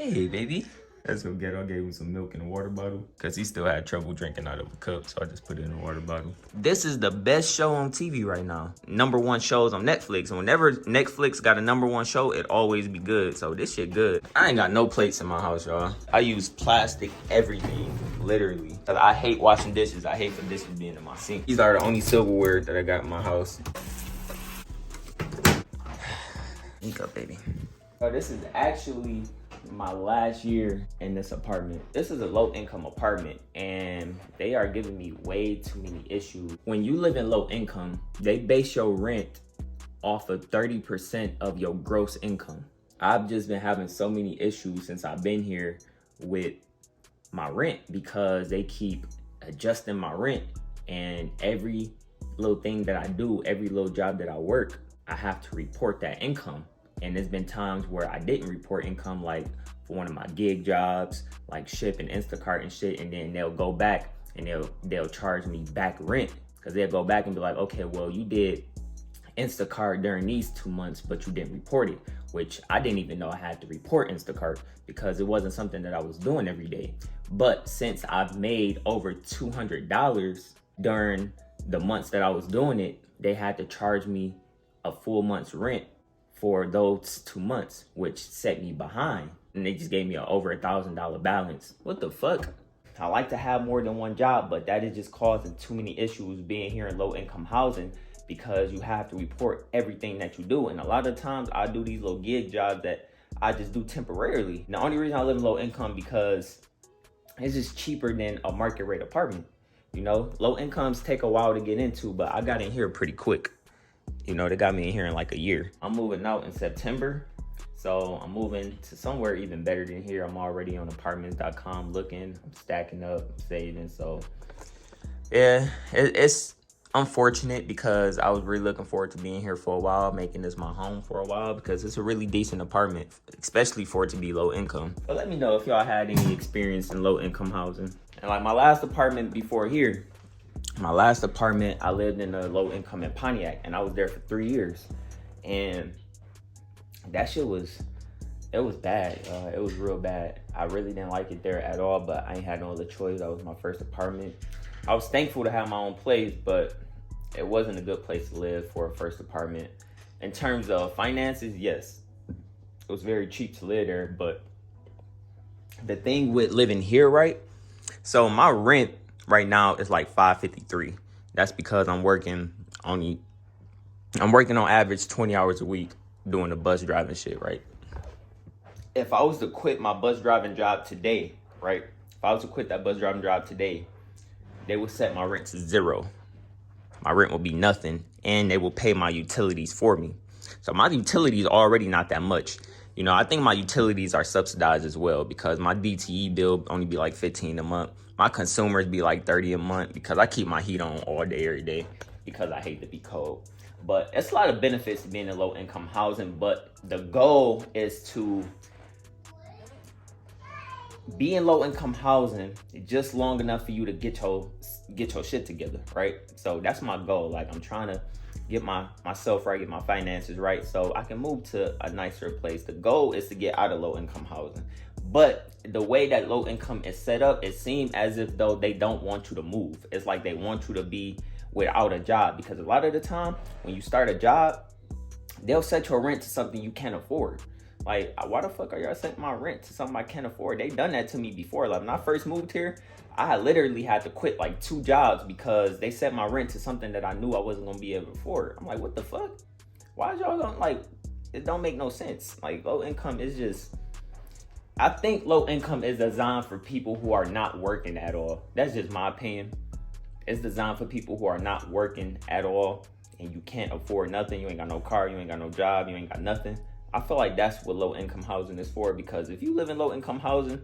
Hey, baby. That's what Ghetto gave him some milk in a water bottle because he still had trouble drinking out of a cup, so I just put it in a water bottle. This is the best show on TV right now. #1 shows on Netflix, and whenever Netflix got a #1 show, it always be good, so this shit good. I ain't got no plates in my house, y'all. I use plastic everything, literally. I hate washing dishes. I hate for dishes being in my sink. These are the only silverware that I got in my house. Wake up, baby. Oh, this is actually my last year in this apartment. This is a low-income apartment, and they are giving me way too many issues. When you live in low income, they base your rent off of 30% of your gross income. I've just been having so many issues since I've been here with my rent because they keep adjusting my rent, and every little thing that I do, every little job that I work, I have to report that income. And there's been times where I didn't report income, like for one of my gig jobs, like Ship and Instacart and shit, and then they'll go back and they'll charge me back rent, because they'll go back and be like, okay, well, you did Instacart during these 2 months, but you didn't report it, which I didn't even know I had to report Instacart because it wasn't something that I was doing every day. But since I've made over $200 during the months that I was doing it, they had to charge me a full month's rent for those 2 months, which set me behind. And they just gave me over $1,000 balance. What the fuck? I like to have more than one job, but that is just causing too many issues being here in low income housing, because you have to report everything that you do. And a lot of times I do these little gig jobs that I just do temporarily. And the only reason I live in low income because it's just cheaper than a market rate apartment. You know, low incomes take a while to get into, but I got in here pretty quick. You know, they got me in here in like a year. I'm moving out in September, so I'm moving to somewhere even better than here. I'm already on apartments.com looking, I'm stacking up, I'm saving. So yeah, it's unfortunate because I was really looking forward to being here for a while, making this my home for a while, because it's a really decent apartment, especially for it to be low income. But let me know if y'all had any experience in low income housing. And like my last apartment before here, my last apartment, I lived in a low income in Pontiac, and I was there for 3 years. And that shit was bad. It was real bad. I really didn't like it there at all, but I ain't had no other choice. That was my first apartment. I was thankful to have my own place, but it wasn't a good place to live for a first apartment. In terms of finances, yes, it was very cheap to live there, but the thing with living here, right? So my rent right now is like $553. That's because I'm working on average 20 hours a week doing the bus driving shit, right? If I was to quit my bus driving job today, right? If I was to quit that bus driving job today, they would set my rent to $0. My rent will be nothing, and they will pay my utilities for me. So my utilities are already not that much. You know, I think my utilities are subsidized as well, because my DTE bill only be like $15 a month. My consumers be like $30 a month, because I keep my heat on all day, every day, because I hate to be cold. But it's a lot of benefits to being in low income housing, but the goal is to be in low income housing just long enough for you to get your shit together, right? So that's my goal. Like, I'm trying to get myself right, get my finances right, so I can move to a nicer place. The goal is to get out of low income housing. But the way that low income is set up, it seems as if though they don't want you to move. It's like they want you to be without a job, because a lot of the time when you start a job, they'll set your rent to something you can't afford. Like, why the fuck are y'all setting my rent to something I can't afford? They done that to me before. Like, when I first moved here, I literally had to quit like 2 jobs because they set my rent to something that I knew I wasn't gonna be able to afford. I'm like, what the fuck? Why is y'all gonna, like, it don't make no sense. Like, low income is just, I think low income is designed for people who are not working at all. That's just my opinion. It's designed for people who are not working at all, and you can't afford nothing. You ain't got no car, you ain't got no job, you ain't got nothing. I feel like that's what low income housing is for, because if you live in low income housing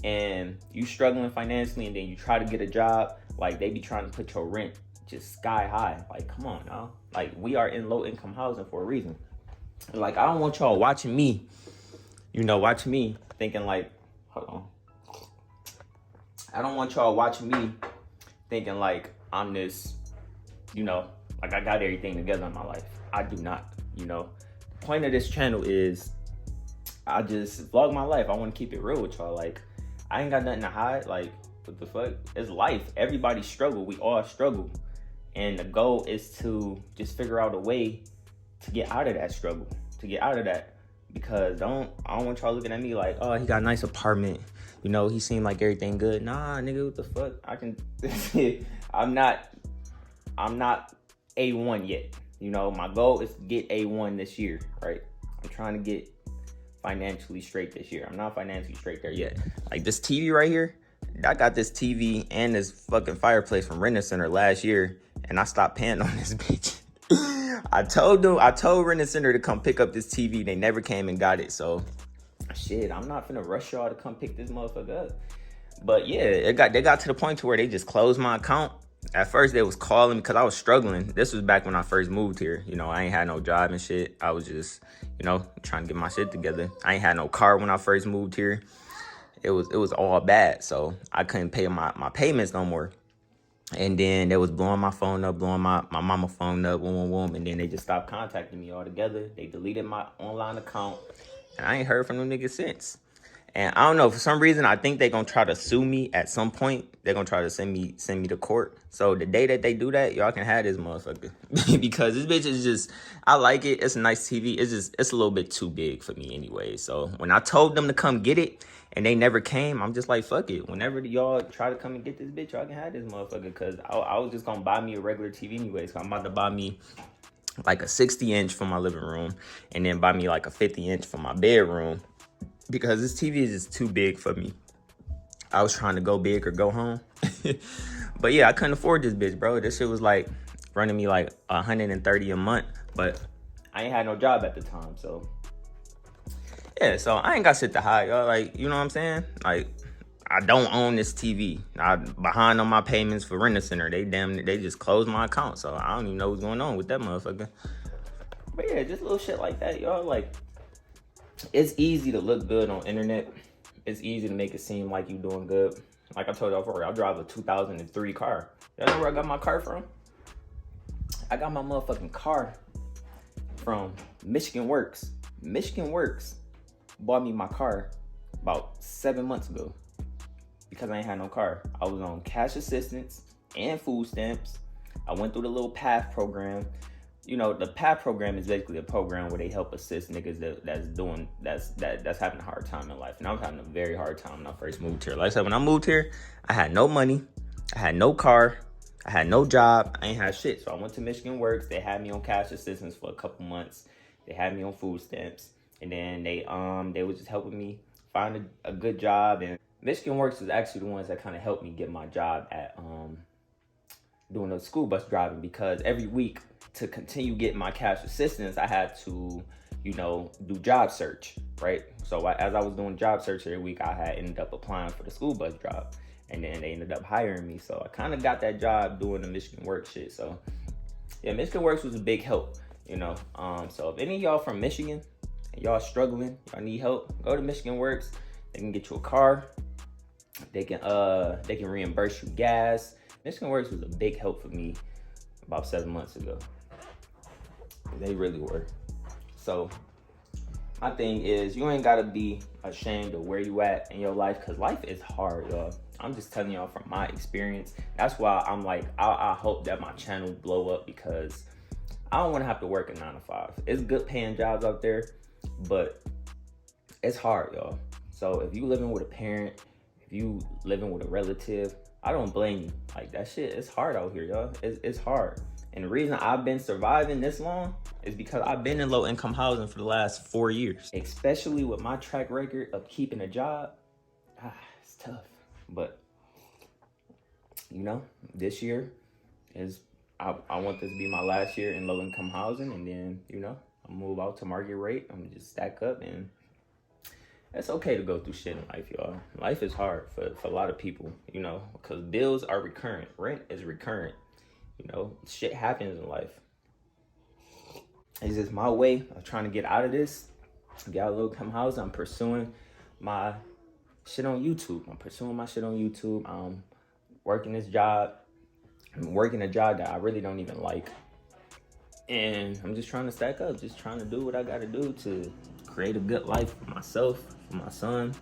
and you struggling financially and then you try to get a job, like, they be trying to put your rent just sky high. Like, come on now. Like, we are in low income housing for a reason. Like, I don't want y'all watching me, thinking like, hold on. I don't want y'all watching me thinking like I'm this, like I got everything together in my life. I do not, The point of this channel is I just vlog my life. I want to keep it real with y'all. Like, I ain't got nothing to hide. Like, what the fuck? It's life. Everybody struggle. We all struggle. And the goal is to just figure out a way to get out of that struggle, to get out of that. Because I don't want y'all looking at me like, oh, he got a nice apartment. You know, he seemed like everything good. Nah, nigga, what the fuck? I can, I'm not A1 yet. You know, my goal is to get A1 this year, right? I'm trying to get financially straight this year. I'm not financially straight there yet. Like this TV right here, I got this TV and this fucking fireplace from Rent-A-Center last year, and I stopped paying on this bitch. I told Rent-A-Center to come pick up this TV. They never came and got it. So, shit, I'm not finna rush y'all to come pick this motherfucker up. But yeah, they got to the point to where they just closed my account. At first, they was calling because I was struggling. This was back when I first moved here. You know, I ain't had no job and shit. I was just, you know, trying to get my shit together. I ain't had no car when I first moved here. It was all bad. So I couldn't pay my payments no more. And then they was blowing my phone up, blowing my mama phone up, and then they just stopped contacting me altogether. They deleted my online account, and I ain't heard from them niggas since. And I don't know, for some reason, I think they're gonna try to sue me at some point. They're gonna try to send me to court. So the day that they do that, y'all can have this motherfucker. Because this bitch is just, I like it. It's a nice TV. It's a little bit too big for me anyway. So when I told them to come get it and they never came, I'm just like, fuck it. Whenever y'all try to come and get this bitch, y'all can have this motherfucker. Because I was just gonna buy me a regular TV anyway. So I'm about to buy me like a 60-inch for my living room and then buy me like a 50-inch for my bedroom. Because this TV is just too big for me. I was trying to go big or go home. But yeah, I couldn't afford this bitch, bro. This shit was like running me like $130 a month. But I ain't had no job at the time, so yeah, so I ain't got shit to hide, y'all. Like, you know what I'm saying? Like, I don't own this TV. I'm behind on my payments for Rent-A-Center. They just closed my account, so I don't even know what's going on with that motherfucker. But yeah, just little shit like that, y'all. Like, it's easy to look good on internet. It's easy to make it seem like you doing good. Like I told y'all before, I drive a 2003 car. Y'all know where I got my car from? I got my motherfucking car from Michigan Works. Michigan Works bought me my car about 7 months ago because I ain't had no car. I was on cash assistance and food stamps. I went through the little PATH program. You know, the PATH program is basically a program where they help assist niggas that's having a hard time in life. And I was having a very hard time when I first moved here. Like I said, when I moved here, I had no money, I had no car, I had no job, I ain't had shit. So I went to Michigan Works. They had me on cash assistance for a couple months. They had me on food stamps, and then they was just helping me find a good job. And Michigan Works was actually the ones that kind of helped me get my job at doing the school bus driving, because every week, to continue getting my cash assistance, I had to, you know, do job search, right? So as I was doing job search every week, I had ended up applying for the school bus job, and then they ended up hiring me. So I kind of got that job doing the Michigan Works shit. So yeah, Michigan Works was a big help, you know. So if any of y'all from Michigan and y'all struggling, y'all need help, go to Michigan Works. They can get you a car. They can reimburse you gas. Michigan Works was a big help for me about 7 months ago. They really were. So my thing is, you ain't gotta be ashamed of where you at in your life, because life is hard, y'all. I'm just telling y'all from my experience. That's why I'm like, I hope that my channel blow up, because I don't want to have to work a 9 to 5. It's good paying jobs out there, but it's hard, y'all. So if you living with a parent, if you living with a relative, I don't blame you. Like, that shit, it's hard out here, y'all. It's hard. And the reason I've been surviving this long is because I've been in low income housing for the last 4 years. Especially with my track record of keeping a job, it's tough. But, you know, this year is, I want this to be my last year in low income housing. And then, you know, I'll move out to market rate. I'm gonna just stack up, and it's okay to go through shit in life, y'all. Life is hard for a lot of people, you know, because bills are recurrent. Rent is recurrent. You know, shit happens in life. It's just my way of trying to get out of this, get out of low income housing. I'm pursuing my shit on YouTube. I'm working this job. I'm working a job that I really don't even like. And I'm just trying to stack up, just trying to do what I got to do to create a good life for myself, for my son.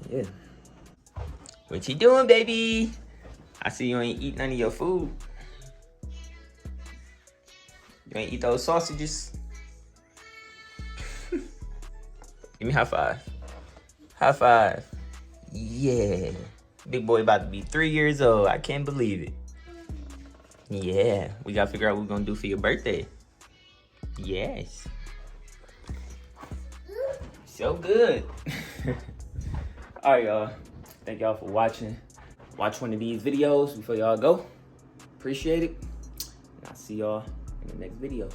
Yeah. What you doing, baby? I see you ain't eat none of your food. You ain't eat those sausages. Give me a high five. High five. Yeah. Big boy about to be 3 years old. I can't believe it. Yeah. We gotta figure out what we're gonna do for your birthday. Yes. So good. All right, y'all. Thank y'all for watching. Watch one of these videos before y'all go. Appreciate it. And I'll see y'all in the next video.